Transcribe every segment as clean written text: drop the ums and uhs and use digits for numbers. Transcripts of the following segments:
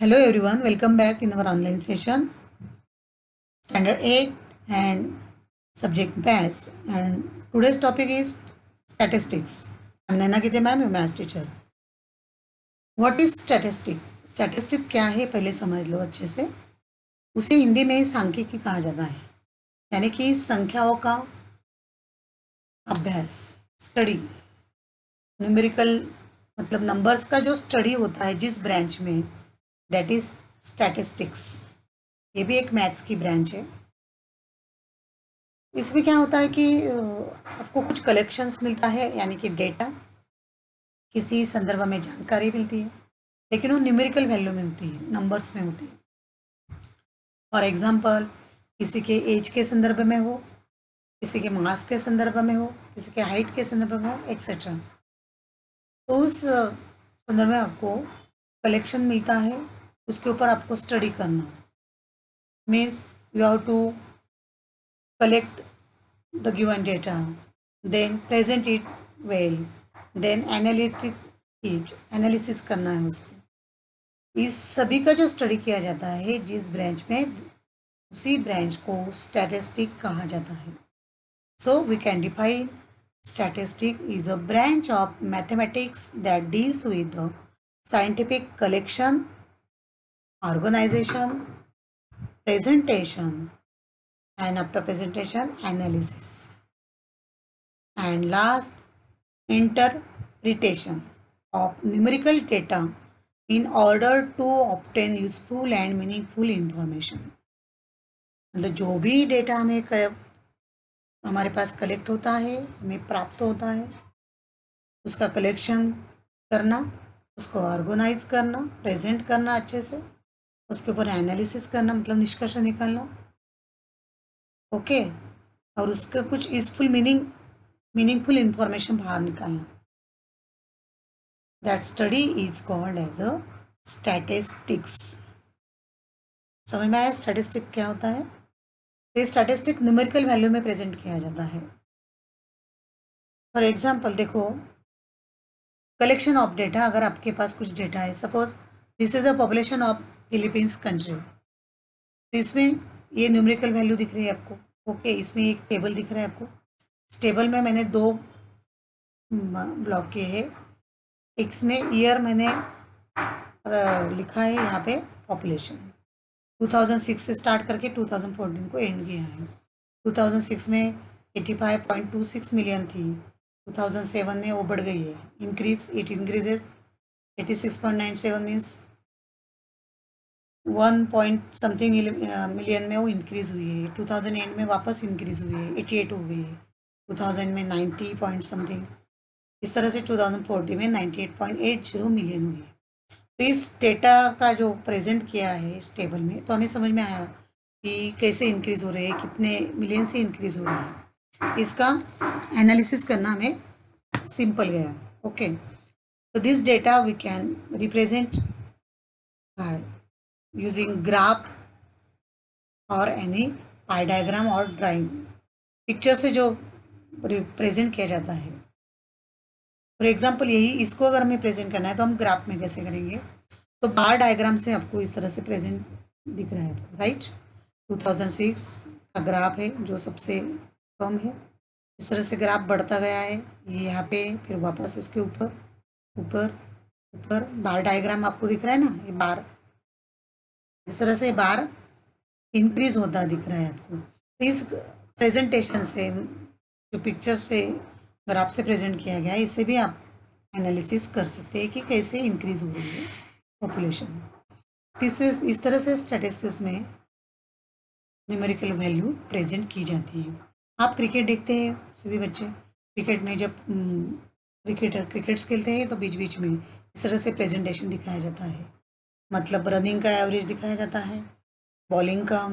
Hello everyone, welcome back in our online session. Standard 8 and subject maths. And today's topic is statistics. I'm Naina Gite ma'am, your maths teacher. What is statistic? Statistic क्या है पहले समझ लो अच्छे से. उसे हिंदी में सांख्यिकी कहा जाता है, यानी कि संख्याओं का अभ्यास, स्टडी. न्यूमेरिकल मतलब नंबर्स का जो स्टडी होता है जिस ब्रांच में, दैट इज स्टैटिस्टिक्स. ये भी एक मैथ्स की ब्रांच है. इसमें क्या होता है कि आपको कुछ कलेक्शंस मिलता है, यानी कि डेटा, किसी संदर्भ में जानकारी मिलती है, लेकिन वो न्यूमेरिकल वैल्यू में होती है, नंबर्स में होती है. फॉर एग्जांपल, किसी के एज के संदर्भ में हो, किसी के मास के संदर्भ में हो, किसी के हाइट के संदर्भ में हो, एक्सेट्रा. तो उस संदर्भ में आपको कलेक्शन मिलता है, उसके ऊपर आपको स्टडी करना. Means you have to collect the given data, then present it well, then analysis करना है उसको. इस सभी का जो स्टडी किया जाता है जिस ब्रांच में, उसी ब्रांच को स्टैटिस्टिक कहा जाता है. So we can define statistic is a branch of mathematics that deals with the scientific collection, organization, presentation, and after presentation analysis, and last, interpretation of numerical data in order to obtain useful and meaningful information. मतलब जो भी data हमारे पास collect होता है, हमें प्राप्त होता है, उसका कलेक्शन करना, उसको ऑर्गेनाइज करना, प्रेजेंट करना अच्छे से, उसके ऊपर एनालिसिस करना, मतलब निष्कर्ष निकालना. ओके. और उसका कुछ यूजफुल मीनिंगफुल इंफॉर्मेशन बाहर निकालना. That study is called as a statistics. समझ में आया स्टैटिस्टिक क्या होता है? तो ये स्टैटिस्टिक न्यूमेरिकल वैल्यू में प्रेजेंट किया जाता है. फॉर एग्जांपल देखो, कलेक्शन ऑफ डेटा. अगर आपके पास कुछ डेटा है, suppose this is a population of Philippines country, तो इसमें ये न्यूमेरिकल वैल्यू दिख रही है आपको. ओके. इसमें एक टेबल दिख रहा है आपको. इस टेबल में मैंने दो ब्लॉक किए हैं. इसमें ईयर मैंने लिखा है यहाँ पे पॉपुलेशन 2006 से स्टार्ट करके 2014 को एंड किया है. 2006 में 85.26 मिलियन थी. 2007 में वो बढ़ गई है, it increases 86.97 means 1 point something million में वो इंक्रीज हुई है. 2008 में वापस इंक्रीज हुई है, 88 हो गई है. 2000 में 90 पॉइंट समथिंग. इस तरह से 2014 में 98.80 मिलियन हुई है. तो इस डेटा का जो प्रेजेंट किया है इस टेबल में, तो हमें समझ में आया कि कैसे इंक्रीज हो रहे हैं, कितने मिलियन से इंक्रीज हो रहे हैं. इसका एनालिसिस करना हमें सिंपल गया. ओके. तो this data we can represent using graph और एनी पाई डायग्राम और ड्राइंग. पिक्चर से जो प्रेजेंट किया जाता है. फॉर एग्जाम्पल यही, इसको अगर हमें प्रेजेंट करना है तो हम ग्राफ में कैसे करेंगे? तो बार डायग्राम से आपको इस तरह से प्रेजेंट दिख रहा है आपको, राइट. 2006 का ग्राफ है जो सबसे कम है. इस तरह से ग्राफ बढ़ता गया है, ये यहाँ पे, फिर वापस इसके ऊपर ऊपर ऊपर. बार डायग्राम आपको दिख रहा है ना, ये बार, इस तरह से बार इंक्रीज होता दिख रहा है आपको. तो इस प्रेजेंटेशन से, जो पिक्चर से ग्राफ से प्रेजेंट किया गया है, इससे भी आप एनालिसिस कर सकते हैं कि कैसे इंक्रीज हो रही है पॉपुलेशन. इस तरह से स्टैटिस्टिक्स में न्यूमेरिकल वैल्यू प्रेजेंट की जाती है. आप क्रिकेट देखते हैं सभी बच्चे. क्रिकेट में जब क्रिकेट्स खेलते हैं तो बीच बीच में इस तरह से प्रेजेंटेशन दिखाया जाता है. मतलब रनिंग का एवरेज दिखाया जाता है, बॉलिंग का,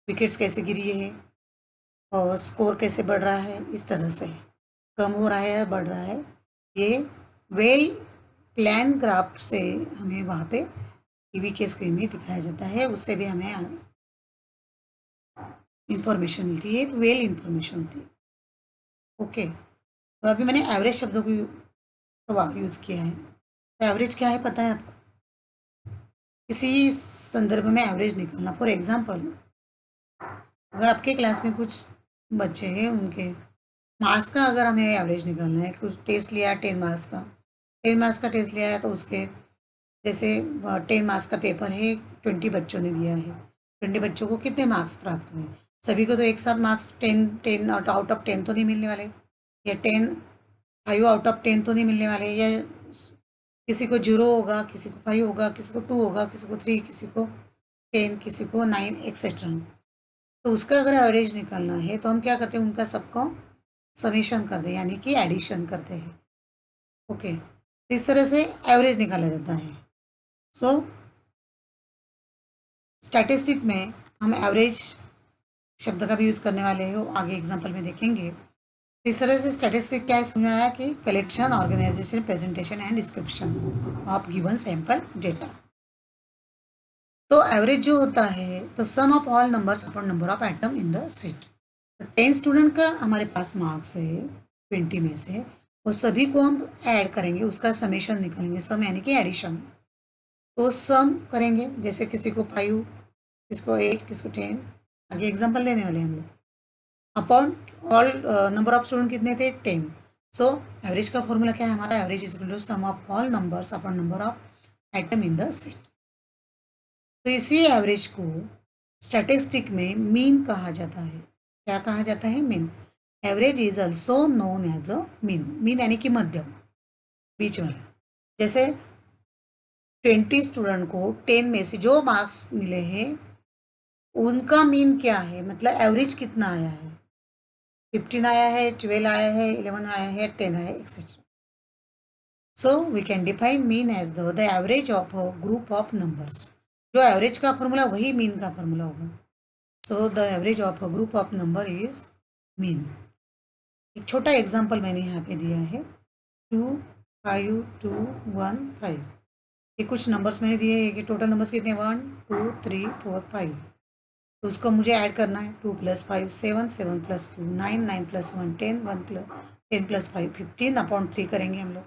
विकेट्स कैसे गिरी है और स्कोर कैसे बढ़ रहा है, इस तरह से कम हो रहा है बढ़ रहा है. ये वेल प्लान ग्राफ से हमें वहाँ पे टीवी के स्क्रीन में दिखाया जाता है. उससे भी हमें इंफॉर्मेशन मिलती है, वेल इंफॉर्मेशन होती है. ओके. तो अभी मैंने एवरेज शब्दों को यूज़ किया है. तो एवरेज क्या है पता है आपको? इसी संदर्भ में एवरेज निकालना। फॉर एग्जांपल, अगर आपके क्लास में कुछ बच्चे हैं, उनके मार्क्स का अगर हमें एवरेज निकालना है, कुछ टेस्ट लिया 10 मार्क्स का, 10 मार्क्स का टेस्ट लिया है, तो उसके जैसे 10 मार्क्स का पेपर है, 20 बच्चों ने दिया है, 20 बच्चों को कितने मार्क्स प्राप्त हुए? सभी को तो एक साथ मार्क्स 10 आउट ऑफ 10 तो नहीं मिलने वाले, या 5 आउट ऑफ 10 तो नहीं मिलने वाले, या किसी को 0 होगा, किसी को 5 होगा, किसी को 2 होगा, किसी को 3, किसी को 10, किसी को 9 एक्सेट्रा। तो उसका अगर एवरेज निकालना है तो हम क्या करते हैं, उनका सबको समेशन करते हैं, यानी कि एडिशन करते हैं। ओके, इस तरह से एवरेज निकाला जाता है। सो स्टैटिस्टिक में हम एवरेज शब्द का भी यूज़ करने वाले हैं, आगे एग्जांपल में देखेंगे। तो इस तरह से स्टैटिस्टिक क्या है समझ में आया कि collection, organisation, presentation and description of given sample data. तो एवरेज जो होता है, तो sum of all numbers upon number of item in the set. 10 student का हमारे पास मार्क्स है 20 में से, वो सभी को हम ऐड करेंगे, उसका समेशन निकालेंगे, सम यानी कि एडिशन। तो सम करेंगे, जैसे किसी को 5, किसी को 8, किसी को 10, आगे एग्जांपल लेने वाले हैं हम लोग। Upon all number of student कितने थे? 10। सो एवरेज का फॉर्मूला क्या है हमारा? Average is equal to sum of all numbers upon number of item in the set. तो इसी एवरेज को स्टैटिस्टिक में मीन कहा जाता है। क्या कहा जाता है? Mean. Average is also known as a mean. Mean यानी कि मध्यम, बीच वाला। जैसे 20 स्टूडेंट को 10 में से जो मार्क्स मिले हैं, उनका मीन क्या है, मतलब एवरेज कितना आया है? 15 आया है, 12 आया है, 11 आया है, 10 आया है, etcetera. So we can define mean as the average of a group of numbers. जो एवरेज का फॉर्मूला वही मीन का फॉर्मूला होगा। So the average of a group of number is mean. एक छोटा एग्जांपल मैंने यहाँ पे दिया है, 2, 5, 2, 1, 5। ये कुछ नंबर्स मैंने दिए हैं कि टोटल नंबर्स कितने? 1, 2, 3, 4, 5। तो उसको मुझे ऐड करना है। 2 + 5 7, 7 + 2 9, 9 + 1 10, 10 + 5 15/3 करेंगे हम लोग।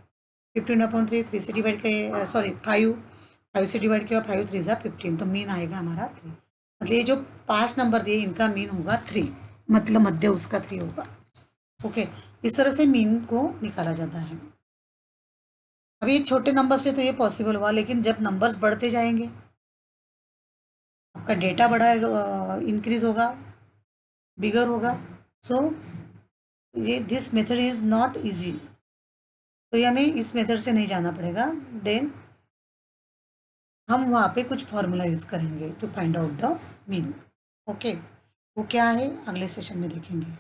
15/3, 3 से डिवाइड किए, सॉरी 5 से डिवाइड किया, 5 3 ज़ा 15, तो मीन आएगा हमारा 3। मतलब ये जो 5 नंबर दिए, इनका मीन होगा 3, मतलब मध्य उसका 3 होगा। ओके, इस तरह से मीन को निकाला जाता है। अभी ये छोटे नंबर से तो ये पॉसिबल हुआ, लेकिन जब नंबर्स बढ़ते जाएंगे, आपका डेटा बढ़ाएगा, इंक्रीज होगा, बिगर होगा। सो ये this method is not easy. तो ये हमें इस मेथड से नहीं जाना पड़ेगा। देन हम वहाँ पे कुछ फॉर्मूला यूज़ करेंगे to find out the mean. Okay, वो क्या है अगले सेशन में देखेंगे।